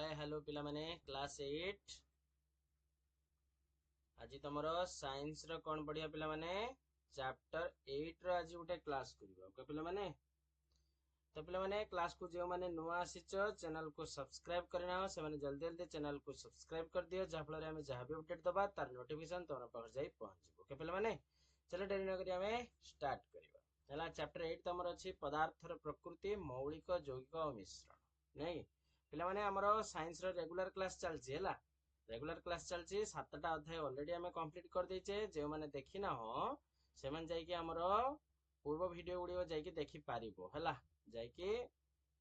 Hi hello पिला माने class 8 आज तुमर साइंस रो कौन पढ़िया पिला माने चैप्टर 8 रो आज गोटे क्लास करिवो ओके पिला माने। तो पिला माने क्लास को जो माने नुआ आसीचो चैनल को सब्सक्राइब करना से माने जल्दी जल्दी चैनल को सब्सक्राइब कर दियो जा फल रे हमें जहां भी अपडेट दबा तार नोटिफिकेशन तोरा पास जाई पहुंच जिवो ओके पिला माने। चलो देरी न करी हमें स्टार्ट करिवो। हला चैप्टर 8 तमर अछि पदार्थर प्रकृति मौलिक यौगिक और मिश्रण नहीं पिला माने हमरो साइंस रो रेगुलर क्लास चलची हला रेगुलर क्लास चलची 7टा अध्याय ऑलरेडी हमें कंप्लीट कर देचे जे माने देखि ना हो से माने जाई कि हमरो पूर्व वीडियो गुडी जाई कि देखि पारिबो हला जाई कि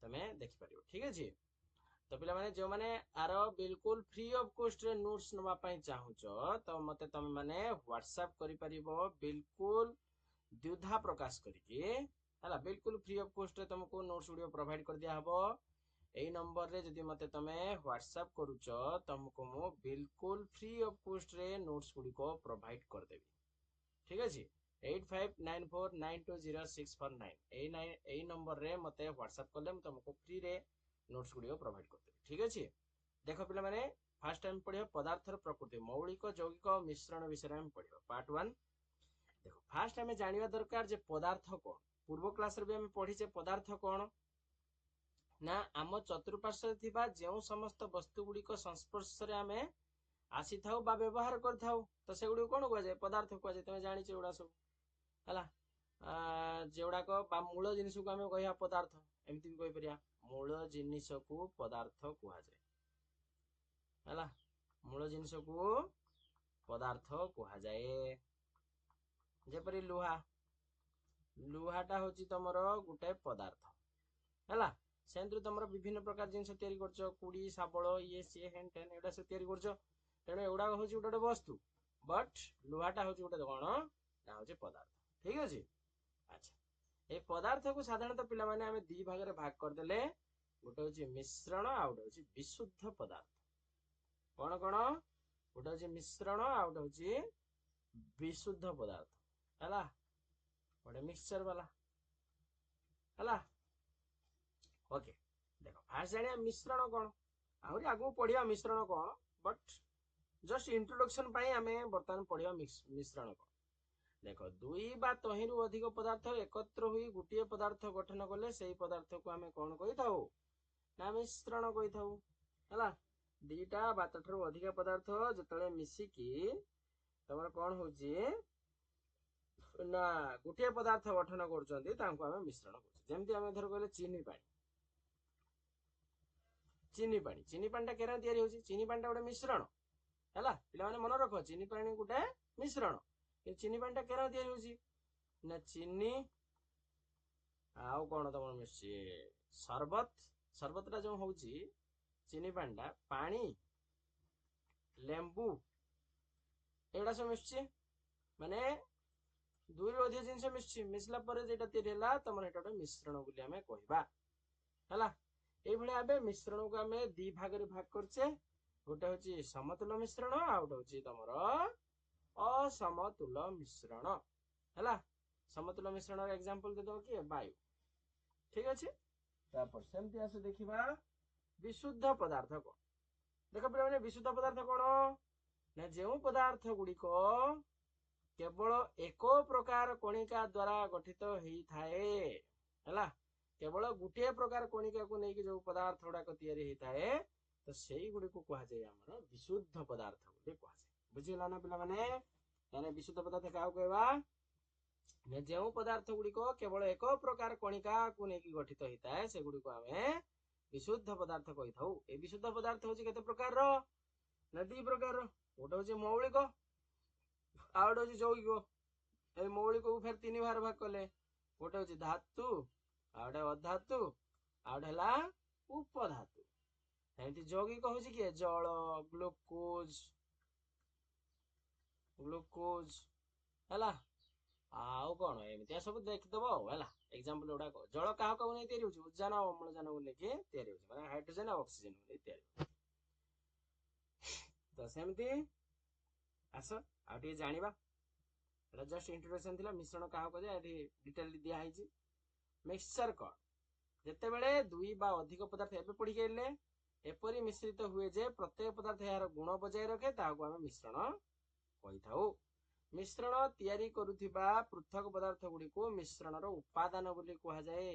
तमे देखि पारिबो ठीक अछि। तो पिला माने जो माने आरो बिल्कुल फ्री ऑफ कॉस्ट रे नोट्स नवा पई चाहूचो तो मते तमे माने व्हाट्सएप करि पारिबो बिल्कुल द्विधा प्रकाश करिके हला बिल्कुल फ्री ऑफ कॉस्ट रे तुमको नोट्स वीडियो प्रोवाइड कर दिया हबो। एई नंबर रे जदि मते तमे व्हाट्सएप करूचो तुमको मु बिल्कुल फ्री ऑफ कॉस्ट रे नोट्स गुडी को प्रोवाइड कर देबी ठीक अछि। 8594920649 एई नंबर रे मते व्हाट्सएप करले म तुमको फ्री रे नोट्स गुडी को प्रोवाइड कर देबी ठीक अछि। देखो पिला माने फर्स्ट टाइम पढियो पदार्थर प्रकृति मौलिक यौगिक और मिश्रण विषय में पढियो पार्ट 1। देखो फर्स्ट हमें जानिबा दरकार जे पदार्थ कोन पूर्व क्लास रे भी हम पढिचे पदार्थ कोन ना आम चतुर्पार्श्व थिबा जेउ समस्त वस्तु गुडी को संस्पर्श रे हमें आसी थाउ बा व्यवहार कर थाउ तो से गुडी कोन को जाय पदार्थ को जाय तमे जानि छेउडा सब हला जेउडा को बा मूल जिनिस को हमें कहिया पदार्थ एमति भी कहि परिया मूल जिनिस को पदार्थ कुहा जाय हला मूल जिनिस को पदार्थ कुहा जाय जेपरि लोहा लोहाटा होची तमरो गुटे पदार्थ हला सेंद्र तमरो विभिन्न प्रकार जिनिस तयारी करछो कुडी साबळ ये से हेन टेन एडा से तयारी करछो तेने एडा होची गुटे वस्तु बट लोहाटा होची गुटे कोन ना होची पदार्थ ठीक अछि। अच्छा ए पदार्थ को साधारणतः पिला माने हमें दी भाग रे भाग कर देले गुटे होची मिश्रण आ गुटे होची विशुद्ध पदार्थ कोन कोन गुटे होची मिश्रण आ गुटे होची विशुद्ध पदार्थ हला गोटे मिक्सचर वाला हला ओके। देखो फास्ट जानिया मिश्रण कोन आहुरी आगु पढिया मिश्रण कोन बट जस्ट इंट्रोडक्शन पई हमें बर्तमान पढिया मिश्रण कोन। देखो दुई बा तहिरु अधिक पदार्थ एकत्र हुई गुटिए पदार्थ गठन कले सेही पदार्थ को हमें कोन कहि थाउ ना मिश्रण कहि थाउ हला दीटा बा तठरु अधिक पदार्थ जतले मिसी की तमर कोन होजी ना गुटिए पदार्थ गठन करचंती तांको हमें मिश्रण कहू जेमति हमें धर कहले चीनी पानी टा केरा तयारी होची चीनी पानी टा गोटे मिश्रण हला पिला माने मन रखो चीनी पानी गोटे मिश्रण कि चीनी पानी टा केरा तयारी होची ना चीनी आउ कोन तमर मिसी शरबत टा जो होची चीनी पानी टा पानी लेंबू एडा सब मिसची माने दुई रो अधिक जिनिस मिसची मिसला परे जेटा तयारी हला तमर एटा मिश्रण बोली हमें कहबा हला ए भले आबे मिश्रण को हमें दी भाग रे भाग करछे गोटे होची समतुल्य मिश्रण आ गोटे होची तमर असमतुल्य मिश्रण हला समतुल्य मिश्रण रो एग्जांपल दे दो कि वायु ठीक अछि। तापर सेमति आसे देखिबा विशुद्ध पदार्थ को देखो पिला माने विशुद्ध पदार्थ कोन ना जेउ पदार्थ गुडी को केवल एक प्रकार कणिका द्वारा गठित हेई थाए हला केवल गुटे प्रकार कणिका को नेकी जो पदार्थ गुडा को तयारी हेई थाए तो सेही गुडी को कहा जाय हमर विशुद्ध पदार्थ गुडी कहा जाय बुझिला ना पिला माने यानी विशुद्ध पदार्थ का कहबा ने जेउ पदार्थ गुडी को केवल एक प्रकार कणिका को नेकी गठित हेई थाए से गुडी को हमें विशुद्ध पदार्थ कहि थाउ ए विशुद्ध पदार्थ होची केते प्रकार रो ना दी प्रकार रो गोटे होची मौलिक आउट होची यौगिक ए मौलिक को फिर तीन भाग भाग कले गोटे होची धातु आउटे अधातु आउट हला उपधातु एमती यौगिक होची के जल ग्लूकोज हला आउ कोन एमती सब देख दबो हला एग्जांपल उडा को जल काहा को नै तयारी होची उजान और अम्लजान को लेके तयारी होची माने हाइड्रोजन और ऑक्सीजन को तयारी तो सेमती आसो आउटी जानिबा एटा जस्ट इंट्रोडक्शन थिला मिश्रण काहा को जे एठी डिटेल दिया हाइची मिक्सचर कोन जेते बेले दुई बा अधिक पदार्थ एबे पढी गेले एपरी मिश्रित हुए जे प्रत्येक पदार्थ यार गुण बजाय रखे ताहाको आमे मिश्रण कहिथाउ। मिश्रण तैयारी करुथिबा पृथक पदार्थ गुडी को मिश्रण रो उपादान बोली कहा जाए।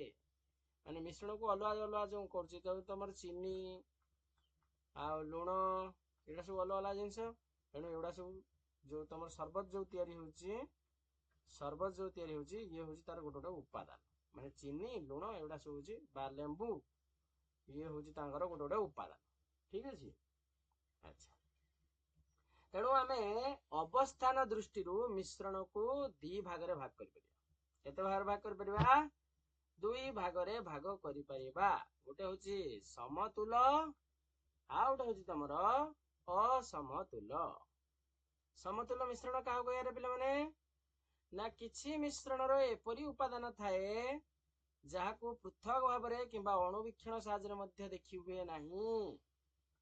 माने मिश्रण को अलग अलग जो करछि तमर चीनी आ लुण एडा सब अलग अलग जिंस तेणु एडा सब जो तमर शरबत जो तैयारी होछि ये होछि तार गोटे गोटे उपादान माने चीनी लुण एडा सब होछि बा लेंबू ये होछि तांगर गोटे गोटे उपादान। ठीक अछि। अच्छा तेणु आमे अवस्थान दृष्टि मिश्रण को दी भाग रे भाग कर परिबा। केते भाग कर परिबा? दुई भाग रे भाग करि परिबा। गोटे होछि समतुल आ गोटे होछि तमर असमतुल। समतुल मिश्रण काहा कहया रे पिला माने ना किछि मिश्रण रो एपरि उपादान थाए जाहाको पृथक भाव रे किंबा अणुवीक्षण साहाय्य रे मध्य देखि हुए नाही।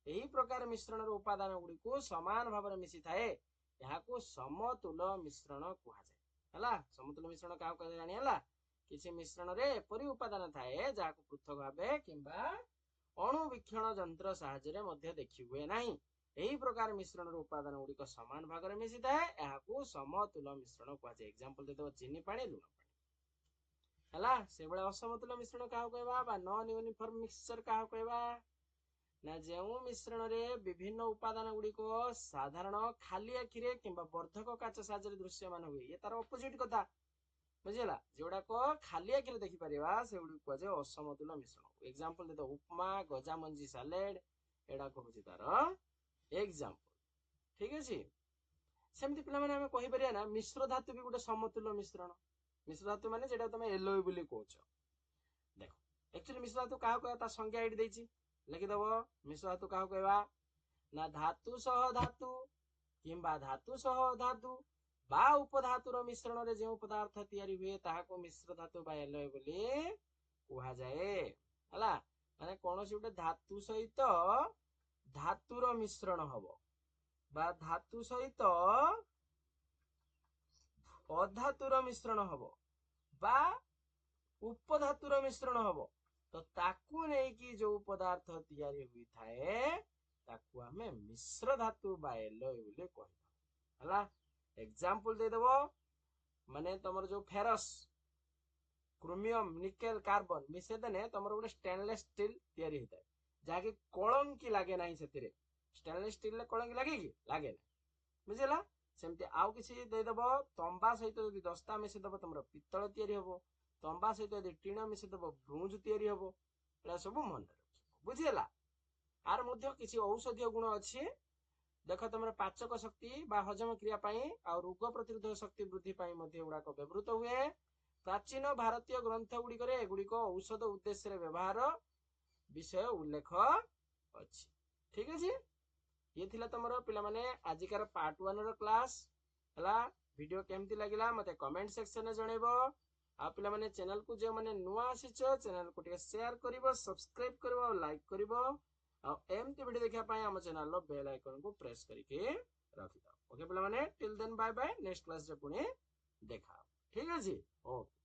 एही प्रकार मिश्रण रो उपादान गुडी को समान भाव रे मिसी थाए याहाको समतुल मिश्रण कहा जाय। हला समतुल मिश्रण काहा कहया जानि हला किछि मिश्रण रे एपरि उपादान थाए जाहाको पृथक भावे किंबा अणुवीक्षण यंत्र साहाय्य रे मध्य देखि हुए नाही। एही प्रकार मिश्रण रो उपादान गुडी को समान भाग रे मिसी थाए याहाको समतुल मिश्रण कहा जाय। एग्जांपल देतो चीनी पानी लुण पानी हला से बेले असमतुल मिश्रण काहा कहबा बा नॉन यूनिफॉर्म मिक्सचर काहा कहबा ना जेउ मिश्रण रे विभिन्न उपादान गुडी को साधारण खाली आखि रे किंबा वर्धक काच साहाय्य रे दृश्यमान हुए ये तार ऑपोजिट कथा बुझिला जेउडा को खाली आखि रे देखि परिबा से गुडी को जे असमतुल मिश्रण। एग्जांपल देतो उपमा गजामंजी सैलेड एडा को होची तार एग्जांपल। ठीक अछि। सेमति पिला माने हम कहि परिया ना मिश्र धातु भी गोटे समतुल्य मिश्रण। मिश्र धातु माने जेटा तमे एलोय बोली कहउछ। देखो एक्चुअली मिश्र धातु काहा कहया ता संज्ञा एडी देछि लिखि दबो। मिश्र धातु काहा कहबा ना धातु सह धातु किंबा धातु सह धातु बा उपधातु रो मिश्रण रे जे पदार्थ तैयारी हुए ताहाको मिश्र धातु बा एलोय बोली कहा जाए। हला माने कोनोसी गोटे धातु सहित धातुर मिश्रण हबो बा धातु सहित अधातुर मिश्रण हबो बा उपधातुर मिश्रण हबो तो ताकू नै कि जो पदार्थ तैयारी हुई थाए ताकू हमें मिश्र धातु बा एलोय बोली कहबा। हला एग्जांपल दे देबो माने तमर जो फेरस क्रोमियम निकेल कार्बन मिसे देने तमर गोटे स्टेनलेस स्टील तैयारी होता है जाके कलंकी लागे नाही सेतिरे। स्टेनलेस स्टील ले कलंकी लागे कि लागे ना बुझिला। सेमति आउ किछि दे देबो तंबा सहित यदि दस्ता मिसे देबो तमर पित्तल तैयारी होबो। तंबा सहित यदि टीण मिसे देबो ब्रोंज तैयारी होबो। एला सब मन रखिबो बुझिला। आर मध्य किछि औषधीय गुण अछि देख तमर पाचक शक्ति बा हजम क्रिया पई आ रोग प्रतिरोधक शक्ति वृद्धि पई मध्य उडा को व्यवहृत हुए। प्राचीन भारतीय ग्रंथ गुडी करे एगुडी को औषध उद्देश्य रे व्यवहार विषय उल्लेख अछि। ठीक अछि। ये थिला तमरो पिला माने आजिकार पार्ट 1 रो क्लास हला। वीडियो केमति लागिला मते कमेंट सेक्शन रे जणेबो। आ पिला माने चैनल को जे माने नुवा आसीचो चैनल को टिके शेयर करिवो सब्सक्राइब करिवो लाइक करिवो आ एमती वीडियो देखिया पई हम चैनल लो बेल आइकन को प्रेस करके रखि दो। ओके पिला माने till then bye bye next class रे पुनी देखा। ठीक अछि। ओके।